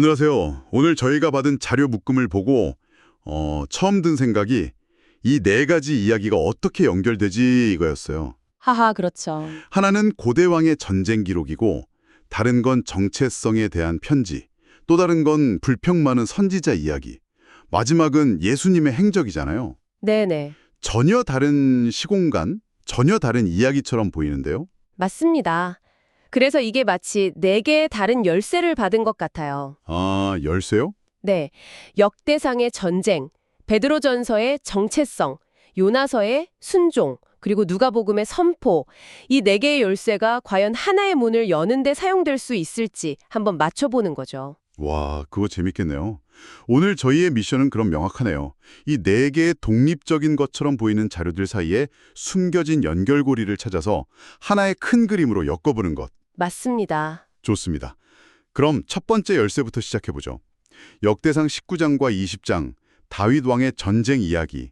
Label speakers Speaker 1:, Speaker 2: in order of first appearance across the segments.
Speaker 1: 안녕하세요. 오늘 저희가 받은 자료 묶음을 보고 처음 든 생각이 이 네 가지 이야기가 어떻게 연결되지 이거였어요.
Speaker 2: 하하, 그렇죠.
Speaker 1: 하나는 고대 왕의 전쟁 기록이고 다른 건 정체성에 대한 편지, 또 다른 건 불평 많은 선지자 이야기, 마지막은 예수님의 행적이잖아요.
Speaker 2: 네네.
Speaker 1: 전혀 다른 시공간, 전혀 다른 이야기처럼 보이는데요.
Speaker 2: 맞습니다. 그래서 이게 마치 네 개의 다른 열쇠를 받은 것 같아요.
Speaker 1: 아, 열쇠요?
Speaker 2: 네. 역대상의 전쟁, 베드로전서의 정체성, 요나서의 순종, 그리고 누가복음의 선포. 이 네 개의 열쇠가 과연 하나의 문을 여는 데 사용될 수 있을지 한번 맞춰보는 거죠.
Speaker 1: 와, 그거 재밌겠네요. 오늘 저희의 미션은 그럼 명확하네요. 이 네 개의 독립적인 것처럼 보이는 자료들 사이에 숨겨진 연결고리를 찾아서 하나의 큰 그림으로 엮어보는 것.
Speaker 2: 맞습니다.
Speaker 1: 좋습니다. 그럼 첫 번째 열쇠부터 시작해보죠. 역대상 19장과 20장, 다윗 왕의 전쟁 이야기.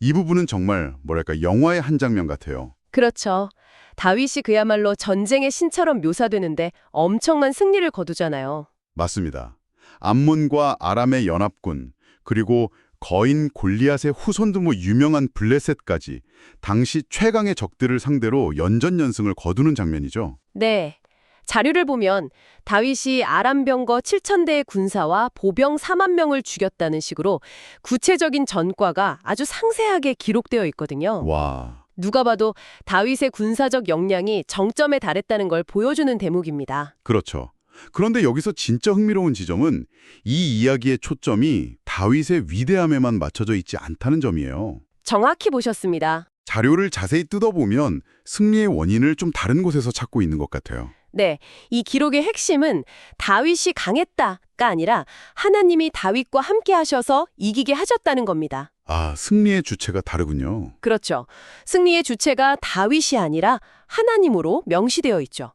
Speaker 1: 이 부분은 정말 뭐랄까 영화의 한 장면 같아요.
Speaker 2: 그렇죠. 다윗이 그야말로 전쟁의 신처럼 묘사되는데 엄청난 승리를 거두잖아요.
Speaker 1: 맞습니다. 암몬과 아람의 연합군, 그리고 거인 골리앗의 후손도 유명한 블레셋까지 당시 최강의 적들을 상대로 연전연승을 거두는 장면이죠.
Speaker 2: 네. 자료를 보면 다윗이 아람 병거 7,000대의 군사와 보병 4만 명을 죽였다는 식으로 구체적인 전과가 아주 상세하게 기록되어 있거든요.
Speaker 1: 와,
Speaker 2: 누가 봐도 다윗의 군사적 역량이 정점에 달했다는 걸 보여주는 대목입니다.
Speaker 1: 그렇죠. 그런데 여기서 진짜 흥미로운 지점은 이 이야기의 초점이 다윗의 위대함에만 맞춰져 있지 않다는 점이에요.
Speaker 2: 정확히 보셨습니다.
Speaker 1: 자료를 자세히 뜯어보면 승리의 원인을 좀 다른 곳에서 찾고 있는 것 같아요.
Speaker 2: 네, 이 기록의 핵심은 다윗이 강했다가 아니라 하나님이 다윗과 함께 하셔서 이기게 하셨다는 겁니다.
Speaker 1: 아, 승리의 주체가 다르군요.
Speaker 2: 그렇죠. 승리의 주체가 다윗이 아니라 하나님으로 명시되어 있죠.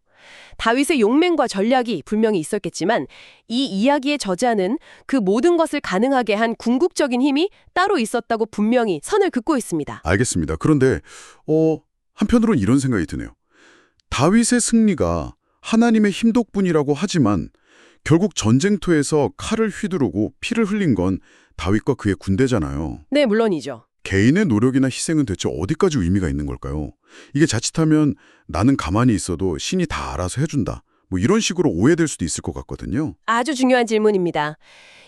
Speaker 2: 다윗의 용맹과 전략이 분명히 있었겠지만 이 이야기의 저자는 그 모든 것을 가능하게 한 궁극적인 힘이 따로 있었다고 분명히 선을 긋고 있습니다.
Speaker 1: 알겠습니다. 그런데 한편으론 이런 생각이 드네요. 다윗의 승리가 하나님의 힘 덕분이라고 하지만 결국 전쟁터에서 칼을 휘두르고 피를 흘린 건 다윗과 그의 군대잖아요.
Speaker 2: 네, 물론이죠.
Speaker 1: 개인의 노력이나 희생은 대체 어디까지 의미가 있는 걸까요? 이게 자칫하면 나는 가만히 있어도 신이 다 알아서 해준다. 이런 식으로 오해될 수도 있을 것 같거든요.
Speaker 2: 아주 중요한 질문입니다.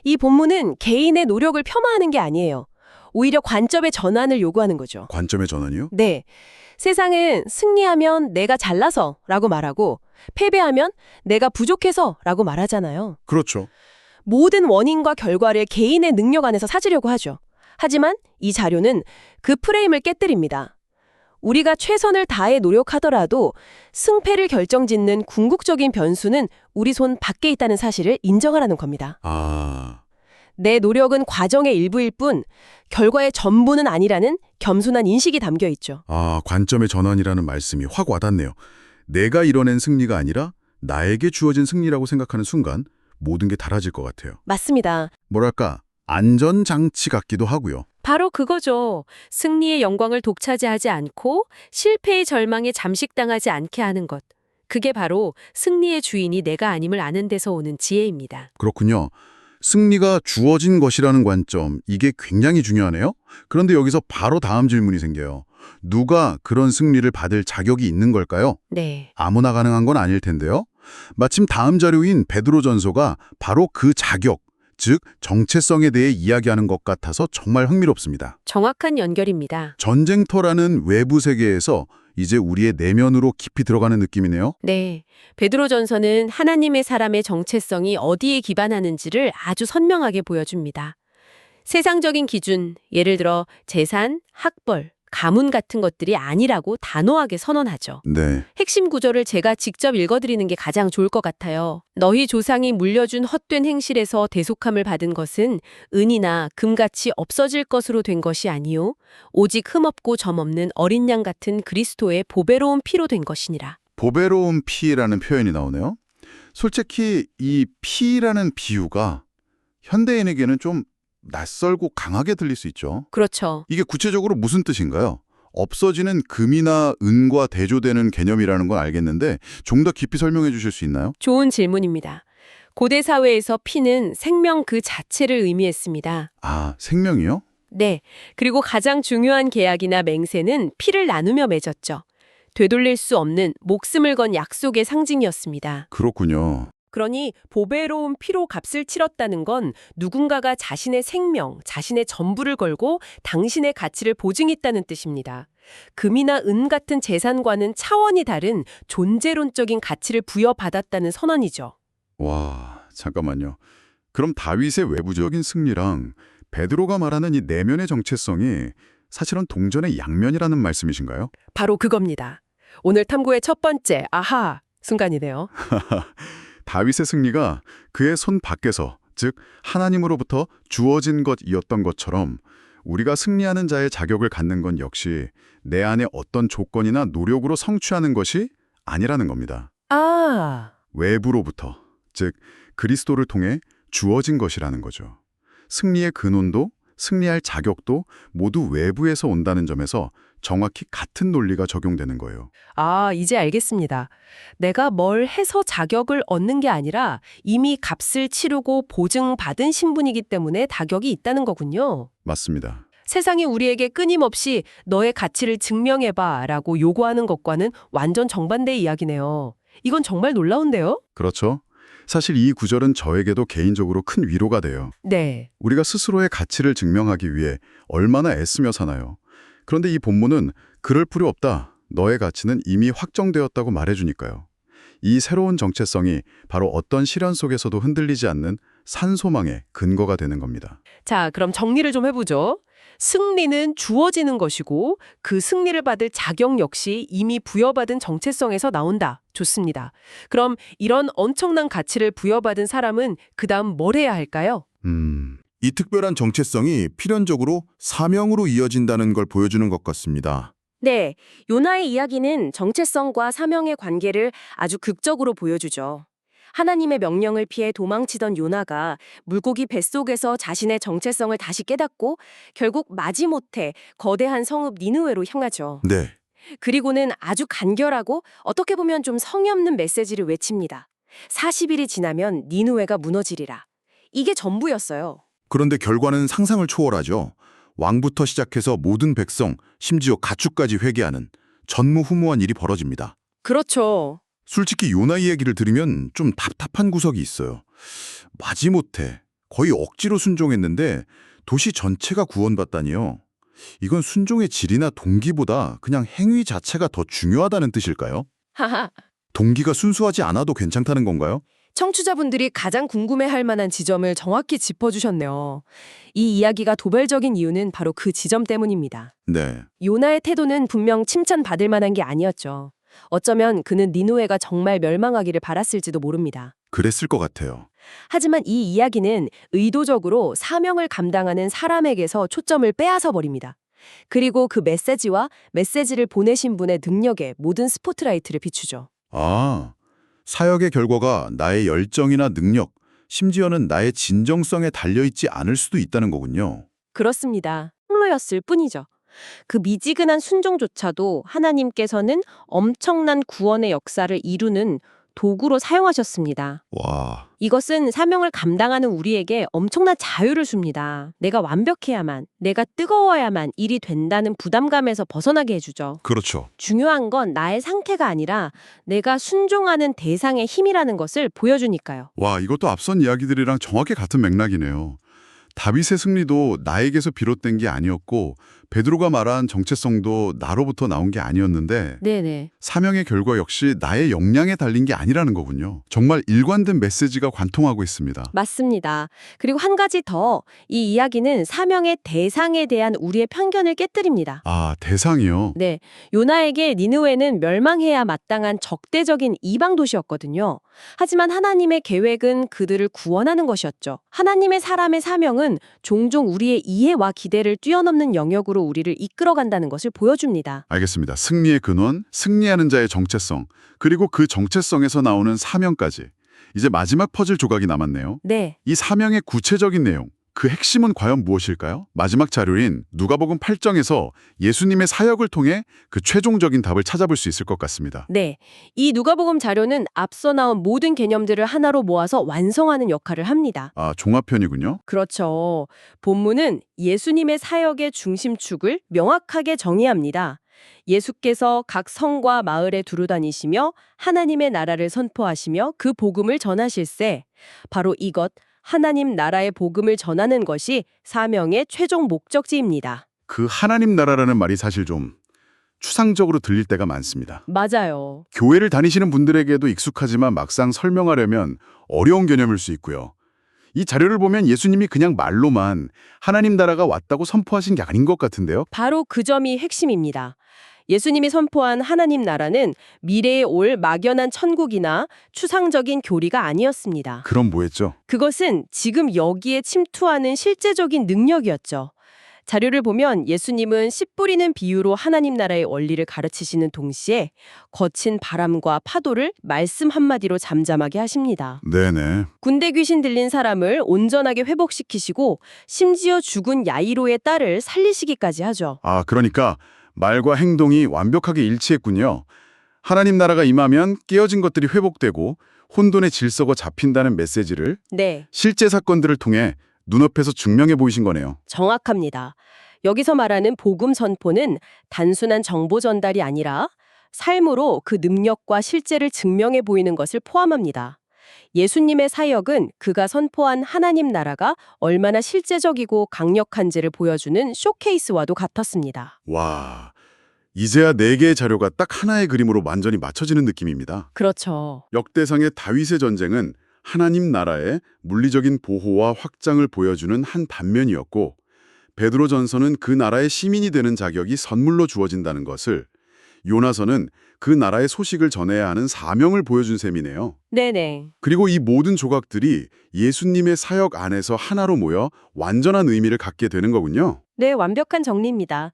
Speaker 2: 이 본문은 개인의 노력을 폄하하는 게 아니에요. 오히려 관점의 전환을 요구하는 거죠.
Speaker 1: 관점의 전환이요?
Speaker 2: 네. 세상은 승리하면 내가 잘나서 라고 말하고 패배하면 내가 부족해서 라고 말하잖아요.
Speaker 1: 그렇죠.
Speaker 2: 모든 원인과 결과를 개인의 능력 안에서 찾으려고 하죠. 하지만 이 자료는 그 프레임을 깨뜨립니다. 우리가 최선을 다해 노력하더라도 승패를 결정짓는 궁극적인 변수는 우리 손 밖에 있다는 사실을 인정하라는 겁니다.
Speaker 1: 아,
Speaker 2: 내 노력은 과정의 일부일 뿐 결과의 전부는 아니라는 겸손한 인식이 담겨 있죠.
Speaker 1: 관점의 전환이라는 말씀이 확 와닿네요. 내가 이뤄낸 승리가 아니라 나에게 주어진 승리라고 생각하는 순간 모든 게 달라질 것 같아요.
Speaker 2: 맞습니다.
Speaker 1: 뭐랄까, 안전장치 같기도 하고요.
Speaker 3: 바로 그거죠. 승리의 영광을 독차지하지 않고 실패의 절망에 잠식당하지 않게 하는 것. 그게 바로 승리의 주인이 내가 아님을 아는 데서 오는 지혜입니다.
Speaker 1: 그렇군요. 승리가 주어진 것이라는 관점, 이게 굉장히 중요하네요. 그런데 여기서 바로 다음 질문이 생겨요. 누가 그런 승리를 받을 자격이 있는 걸까요?
Speaker 3: 네.
Speaker 1: 아무나 가능한 건 아닐 텐데요. 마침 다음 자료인 베드로전서가 바로 그 자격, 즉 정체성에 대해 이야기하는 것 같아서 정말 흥미롭습니다.
Speaker 3: 정확한 연결입니다.
Speaker 1: 전쟁터라는 외부 세계에서 이제 우리의 내면으로 깊이 들어가는 느낌이네요.
Speaker 3: 네. 베드로전서는 하나님의 사람의 정체성이 어디에 기반하는지를 아주 선명하게 보여줍니다. 세상적인 기준, 예를 들어 재산, 학벌, 가문 같은 것들이 아니라고 단호하게 선언하죠.
Speaker 1: 네.
Speaker 3: 핵심 구절을 제가 직접 읽어드리는 게 가장 좋을 것 같아요. 너희 조상이 물려준 헛된 행실에서 대속함을 받은 것은 은이나 금같이 없어질 것으로 된 것이 아니요 오직 흠없고 점없는 어린 양 같은 그리스도의 보배로운 피로 된 것이니라.
Speaker 1: 보배로운 피라는 표현이 나오네요. 솔직히 이 피라는 비유가 현대인에게는 좀 낯설고 강하게 들릴 수 있죠.
Speaker 3: 그렇죠.
Speaker 1: 이게 구체적으로 무슨 뜻인가요? 없어지는 금이나 은과 대조되는 개념이라는 건 알겠는데 좀 더 깊이 설명해 주실 수 있나요?
Speaker 3: 좋은 질문입니다. 고대 사회에서 피는 생명 그 자체를 의미했습니다.
Speaker 1: 아, 생명이요?
Speaker 3: 네. 그리고 가장 중요한 계약이나 맹세는 피를 나누며 맺었죠. 되돌릴 수 없는 목숨을 건 약속의 상징이었습니다.
Speaker 1: 그렇군요.
Speaker 3: 그러니 보배로운 피로 값을 치렀다는 건 누군가가 자신의 생명, 자신의 전부를 걸고 당신의 가치를 보증했다는 뜻입니다. 금이나 은 같은 재산과는 차원이 다른 존재론적인 가치를 부여받았다는 선언이죠.
Speaker 1: 와, 잠깐만요. 그럼 다윗의 외부적인 승리랑 베드로가 말하는 이 내면의 정체성이 사실은 동전의 양면이라는 말씀이신가요?
Speaker 3: 바로 그겁니다. 오늘 탐구의 첫 번째 아하 순간이네요.
Speaker 1: 다윗의 승리가 그의 손 밖에서, 즉 하나님으로부터 주어진 것이었던 것처럼 우리가 승리하는 자의 자격을 갖는 건 역시 내 안에 어떤 조건이나 노력으로 성취하는 것이 아니라는 겁니다.
Speaker 3: 아,
Speaker 1: 외부로부터, 즉 그리스도를 통해 주어진 것이라는 거죠. 승리의 근원도 승리할 자격도 모두 외부에서 온다는 점에서 정확히 같은 논리가 적용되는 거예요.
Speaker 3: 이제 알겠습니다. 내가 뭘 해서 자격을 얻는 게 아니라 이미 값을 치르고 보증받은 신분이기 때문에 자격이 있다는 거군요.
Speaker 1: 맞습니다.
Speaker 3: 세상이 우리에게 끊임없이 너의 가치를 증명해봐 라고 요구하는 것과는 완전 정반대의 이야기네요. 이건 정말 놀라운데요?
Speaker 1: 그렇죠? 사실 이 구절은 저에게도 개인적으로 큰 위로가 돼요.
Speaker 3: 네.
Speaker 1: 우리가 스스로의 가치를 증명하기 위해 얼마나 애쓰며 사나요? 그런데 이 본문은 그럴 필요 없다. 너의 가치는 이미 확정되었다고 말해주니까요. 이 새로운 정체성이 바로 어떤 시련 속에서도 흔들리지 않는 산소망의 근거가 되는 겁니다.
Speaker 3: 자, 그럼 정리를 좀 해보죠. 승리는 주어지는 것이고 그 승리를 받을 자격 역시 이미 부여받은 정체성에서 나온다. 좋습니다. 그럼 이런 엄청난 가치를 부여받은 사람은 그다음 뭘 해야 할까요?
Speaker 4: 이 특별한 정체성이 필연적으로 사명으로 이어진다는 걸 보여주는 것 같습니다.
Speaker 2: 네, 요나의 이야기는 정체성과 사명의 관계를 아주 극적으로 보여주죠. 하나님의 명령을 피해 도망치던 요나가 물고기 뱃속에서 자신의 정체성을 다시 깨닫고 결국 마지못해 거대한 성읍 니느웨로 향하죠.
Speaker 4: 네.
Speaker 2: 그리고는 아주 간결하고 어떻게 보면 좀 성의 없는 메시지를 외칩니다. 40일이 지나면 니느웨가 무너지리라. 이게 전부였어요.
Speaker 4: 그런데 결과는 상상을 초월하죠. 왕부터 시작해서 모든 백성, 심지어 가축까지 회개하는 전무후무한 일이 벌어집니다.
Speaker 2: 그렇죠.
Speaker 4: 솔직히 요나 이야기를 들으면 좀 답답한 구석이 있어요. 마지못해 거의 억지로 순종했는데 도시 전체가 구원받다니요. 이건 순종의 질이나 동기보다 그냥 행위 자체가 더 중요하다는 뜻일까요?
Speaker 2: 하하.
Speaker 4: 동기가 순수하지 않아도 괜찮다는 건가요?
Speaker 2: 청취자분들이 가장 궁금해할 만한 지점을 정확히 짚어주셨네요. 이 이야기가 도발적인 이유는 바로 그 지점 때문입니다.
Speaker 4: 네.
Speaker 2: 요나의 태도는 분명 칭찬받을 만한 게 아니었죠. 어쩌면 그는 니느웨가 정말 멸망하기를 바랐을지도 모릅니다.
Speaker 4: 그랬을 것 같아요.
Speaker 2: 하지만 이 이야기는 의도적으로 사명을 감당하는 사람에게서 초점을 빼앗아 버립니다. 그리고 그 메시지와 메시지를 보내신 분의 능력에 모든 스포트라이트를 비추죠.
Speaker 4: 아, 사역의 결과가 나의 열정이나 능력, 심지어는 나의 진정성에 달려있지 않을 수도 있다는 거군요.
Speaker 2: 그렇습니다. 통로였을 뿐이죠. 그 미지근한 순종조차도 하나님께서는 엄청난 구원의 역사를 이루는 도구로 사용하셨습니다.
Speaker 4: 와,
Speaker 2: 이것은 사명을 감당하는 우리에게 엄청난 자유를 줍니다. 내가 완벽해야만, 내가 뜨거워야만 일이 된다는 부담감에서 벗어나게 해주죠.
Speaker 4: 그렇죠.
Speaker 2: 중요한 건 나의 상태가 아니라 내가 순종하는 대상의 힘이라는 것을 보여주니까요.
Speaker 1: 와, 이것도 앞선 이야기들이랑 정확히 같은 맥락이네요. 다윗의 승리도 나에게서 비롯된 게 아니었고 베드로가 말한 정체성도 나로부터 나온 게 아니었는데
Speaker 2: 네네.
Speaker 1: 사명의 결과 역시 나의 역량에 달린 게 아니라는 거군요. 정말 일관된 메시지가 관통하고 있습니다.
Speaker 2: 맞습니다. 그리고 한 가지 더, 이 이야기는 사명의 대상에 대한 우리의 편견을 깨뜨립니다.
Speaker 1: 아, 대상이요?
Speaker 2: 네, 요나에게 니느웨는 멸망해야 마땅한 적대적인 이방 도시였거든요. 하지만 하나님의 계획은 그들을 구원하는 것이었죠. 하나님의 사람의 사명은 종종 우리의 이해와 기대를 뛰어넘는 영역으로 우리를 이끌어간다는 것을 보여줍니다.
Speaker 1: 알겠습니다. 승리의 근원, 승리하는 자의 정체성, 그리고 그 정체성에서 나오는 사명까지. 이제 마지막 퍼즐 조각이 남았네요.
Speaker 2: 네,
Speaker 1: 이 사명의 구체적인 내용, 그 핵심은 과연 무엇일까요? 마지막 자료인 누가복음 8장에서 예수님의 사역을 통해 그 최종적인 답을 찾아볼 수 있을 것 같습니다.
Speaker 3: 네, 이 누가복음 자료는 앞서 나온 모든 개념들을 하나로 모아서 완성하는 역할을 합니다.
Speaker 1: 아, 종합편이군요.
Speaker 3: 그렇죠. 본문은 예수님의 사역의 중심축을 명확하게 정의합니다. 예수께서 각 성과 마을에 두루다니시며 하나님의 나라를 선포하시며 그 복음을 전하실세. 바로 이것, 하나님 나라의 복음을 전하는 것이 사명의 최종 목적지입니다.
Speaker 1: 그 하나님 나라라는 말이 사실 좀 추상적으로 들릴 때가 많습니다.
Speaker 3: 맞아요.
Speaker 1: 교회를 다니시는 분들에게도 익숙하지만 막상 설명하려면 어려운 개념일 수 있고요. 이 자료를 보면 예수님이 그냥 말로만 하나님 나라가 왔다고 선포하신 게 아닌 것 같은데요.
Speaker 3: 바로 그 점이 핵심입니다. 예수님이 선포한 하나님 나라는 미래에 올 막연한 천국이나 추상적인 교리가 아니었습니다.
Speaker 1: 그럼 뭐였죠?
Speaker 3: 그것은 지금 여기에 침투하는 실제적인 능력이었죠. 자료를 보면 예수님은 씨 뿌리는 비유로 하나님 나라의 원리를 가르치시는 동시에 거친 바람과 파도를 말씀 한마디로 잠잠하게 하십니다.
Speaker 1: 네네.
Speaker 3: 군대 귀신 들린 사람을 온전하게 회복시키시고 심지어 죽은 야이로의 딸을 살리시기까지 하죠.
Speaker 1: 아, 그러니까 말과 행동이 완벽하게 일치했군요. 하나님 나라가 임하면 깨어진 것들이 회복되고 혼돈의 질서가 잡힌다는 메시지를
Speaker 3: 네,
Speaker 1: 실제 사건들을 통해 눈앞에서 증명해 보이신 거네요.
Speaker 3: 정확합니다. 여기서 말하는 복음 선포는 단순한 정보 전달이 아니라 삶으로 그 능력과 실제를 증명해 보이는 것을 포함합니다. 예수님의 사역은 그가 선포한 하나님 나라가 얼마나 실제적이고 강력한지를 보여주는 쇼케이스와도 같았습니다.
Speaker 1: 와, 이제야 4개의 자료가 딱 하나의 그림으로 완전히 맞춰지는 느낌입니다.
Speaker 3: 그렇죠.
Speaker 1: 역대상의 다윗의 전쟁은 하나님 나라의 물리적인 보호와 확장을 보여주는 한 단면이었고, 베드로전서는 그 나라의 시민이 되는 자격이 선물로 주어진다는 것을, 요나서는 그 나라의 소식을 전해야 하는 사명을 보여준 셈이네요.
Speaker 3: 네네.
Speaker 1: 그리고 이 모든 조각들이 예수님의 사역 안에서 하나로 모여 완전한 의미를 갖게 되는 거군요.
Speaker 3: 네, 완벽한 정리입니다.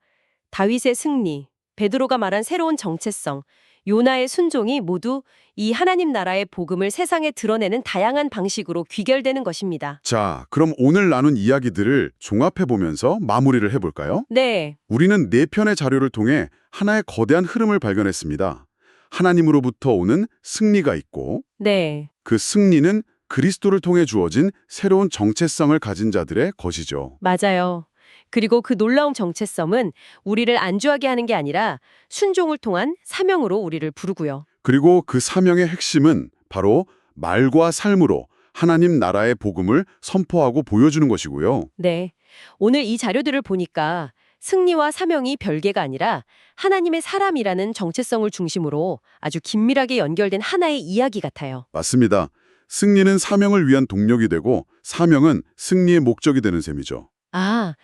Speaker 3: 다윗의 승리, 베드로가 말한 새로운 정체성, 요나의 순종이 모두 이 하나님 나라의 복음을 세상에 드러내는 다양한 방식으로 귀결되는 것입니다.
Speaker 1: 자, 그럼 오늘 나눈 이야기들을 종합해보면서 마무리를 해볼까요?
Speaker 3: 네,
Speaker 1: 우리는 4편의 자료를 통해 하나의 거대한 흐름을 발견했습니다. 하나님으로부터 오는 승리가 있고,
Speaker 3: 네.
Speaker 1: 그 승리는 그리스도를 통해 주어진 새로운 정체성을 가진 자들의 것이죠.
Speaker 3: 맞아요. 그리고 그 놀라운 정체성은 우리를 안주하게 하는 게 아니라 순종을 통한 사명으로 우리를 부르고요.
Speaker 1: 그리고 그 사명의 핵심은 바로 말과 삶으로 하나님 나라의 복음을 선포하고 보여주는 것이고요.
Speaker 3: 네. 오늘 이 자료들을 보니까 승리와 사명이 별개가 아니라 하나님의 사람이라는 정체성을 중심으로 아주 긴밀하게 연결된 하나의 이야기 같아요.
Speaker 1: 맞습니다. 승리는 사명을 위한 동력이 되고 사명은 승리의 목적이 되는 셈이죠.
Speaker 3: 아,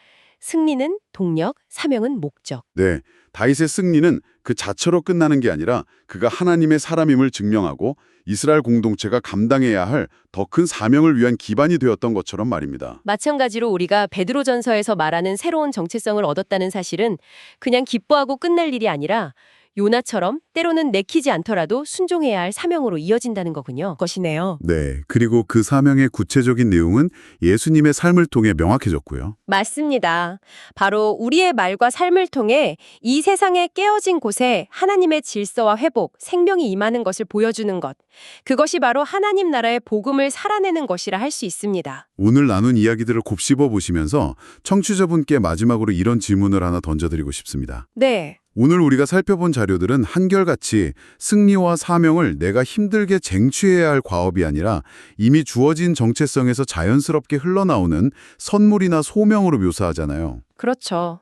Speaker 3: 승리는 동력, 사명은 목적.
Speaker 1: 네, 다윗의 승리는 그 자체로 끝나는 게 아니라 그가 하나님의 사람임을 증명하고 이스라엘 공동체가 감당해야 할 더 큰 사명을 위한 기반이 되었던 것처럼 말입니다.
Speaker 3: 마찬가지로 우리가 베드로전서에서 말하는 새로운 정체성을 얻었다는 사실은 그냥 기뻐하고 끝날 일이 아니라 요나처럼 때로는 내키지 않더라도 순종해야 할 사명으로 이어진다는 거군요. 것이네요.
Speaker 1: 네, 그리고 그 사명의 구체적인 내용은 예수님의 삶을 통해 명확해졌고요.
Speaker 3: 맞습니다. 바로 우리의 말과 삶을 통해 이 세상에 깨어진 곳에 하나님의 질서와 회복, 생명이 임하는 것을 보여주는 것. 그것이 바로 하나님 나라의 복음을 살아내는 것이라 할 수 있습니다.
Speaker 1: 오늘 나눈 이야기들을 곱씹어 보시면서 청취자분께 마지막으로 이런 질문을 하나 던져드리고 싶습니다.
Speaker 3: 네.
Speaker 1: 오늘 우리가 살펴본 자료들은 한결같이 승리와 사명을 내가 힘들게 쟁취해야 할 과업이 아니라 이미 주어진 정체성에서 자연스럽게 흘러나오는 선물이나 소명으로 묘사하잖아요.
Speaker 3: 그렇죠.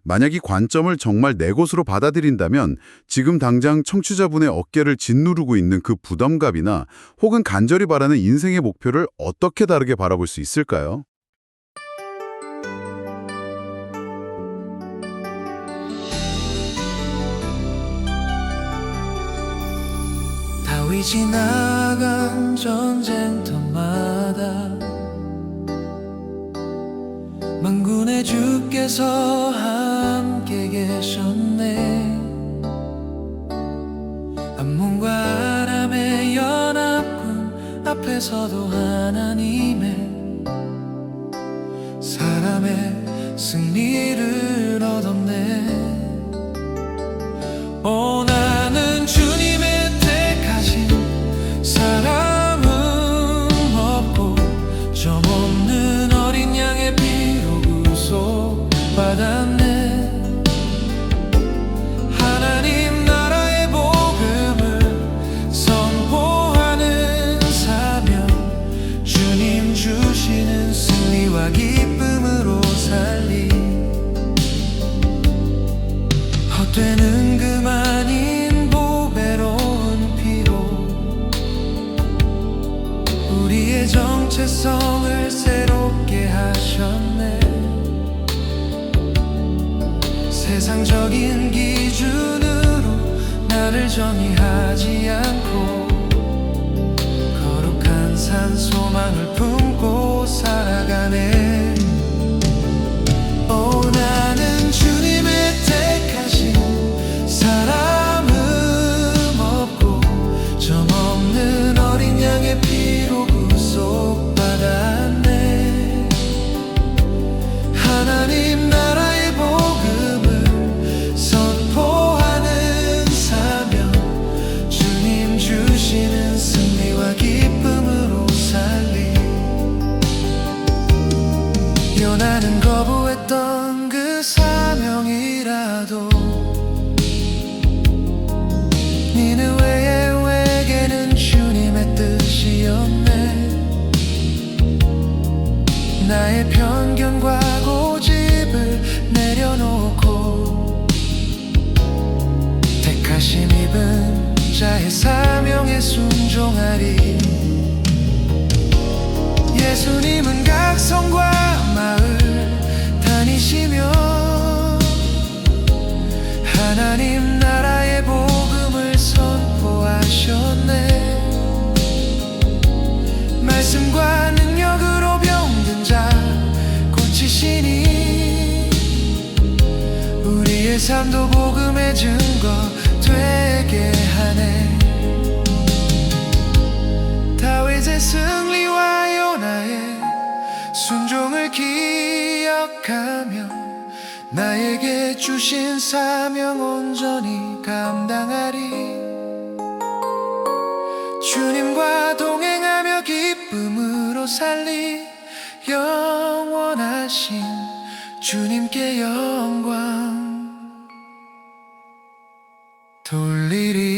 Speaker 1: 만약 이 관점을 정말 내 것으로 받아들인다면 지금 당장 청취자분의 어깨를 짓누르고 있는 그 부담감이나 혹은 간절히 바라는 인생의 목표를 어떻게 다르게 바라볼 수 있을까요?
Speaker 5: 다윗이 나간 전쟁터마다 만군의 주께서 함께 계셨네. 암몬과 아람의 연합군 앞에서도 하나님의 바람에 승리를 얻었네. 오, 나는 주님의 택하신 사람은 없고 점 없는 어린 양의 피로 구속받았네. 하나님 나라의 복음을 선포하는 사명, 주님 주시는 승리와 기쁨으로 살리. 헛되는 그만인 보배로운 피로 우리의 정체성을 새롭게 하셨네. 세상적인 기준으로 나를 정의하지 않고 거룩한 산 소망을 품고 살아가네. 오, 나는 주님의 택하신 사람은 없고 점 없는 어린 양의 피로 구속받았네. 하나님 나라의 복음을 선포하는 사명, 주님 주시는 승리와 기쁨으로 살리. 요나는 거부했던 그 사명이라도 니느웨의 외게는 주님의 뜻이었네. 나의 편견과 고집을 내려놓고 택하심 입은 자의 사명에 순종하리. 예수님은 각 성과 마을 다니시며 하나님 나라의 복음을 선포하셨네. 말씀과 능력으로 병든 자 고치시니 우리의 삶도 복음의 증거 되게 하네. 다윗의 승리와 요나의 순종을 기억하며 나에게 주신 사명 온전히 감당하리. 주님과 동행하며 기쁨으로 살리. 영원하신 주님께 영광 돌리리.